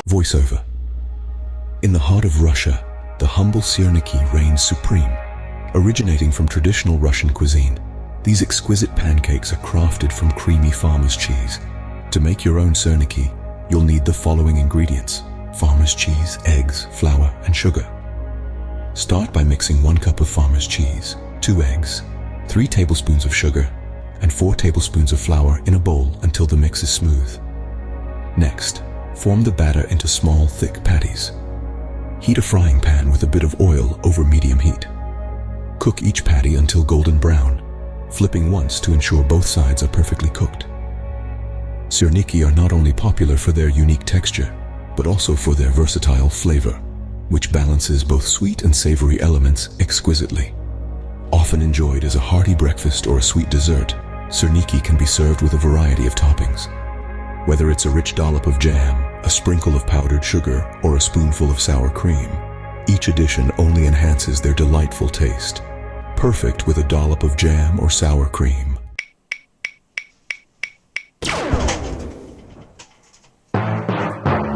Voiceover. In the heart of Russia, the humble syrniki reigns supreme. Originating from traditional Russian cuisine, these exquisite pancakes are crafted from creamy farmer's cheese. To make your own syrniki, you'll need the following ingredients: farmer's cheese, eggs, flour, and sugar. Start by mixing 1 cup of farmer's cheese, 2 eggs, 3 tablespoons of sugar, and 4 tablespoons of flour in a bowl until the mix is smooth. Next, form the batter into small, thick patties. Heat a frying pan with a bit of oil over medium heat. Cook each patty until golden brown, flipping once to ensure both sides are perfectly cooked. Syrniki are not only popular for their unique texture, but also for their versatile flavor, which balances both sweet and savory elements exquisitely. Often enjoyed as a hearty breakfast or a sweet dessert, syrniki can be served with a variety of toppings. Whether it's a rich dollop of jam, a sprinkle of powdered sugar, or a spoonful of sour cream, each addition only enhances their delightful taste. Perfect with a dollop of jam or sour cream.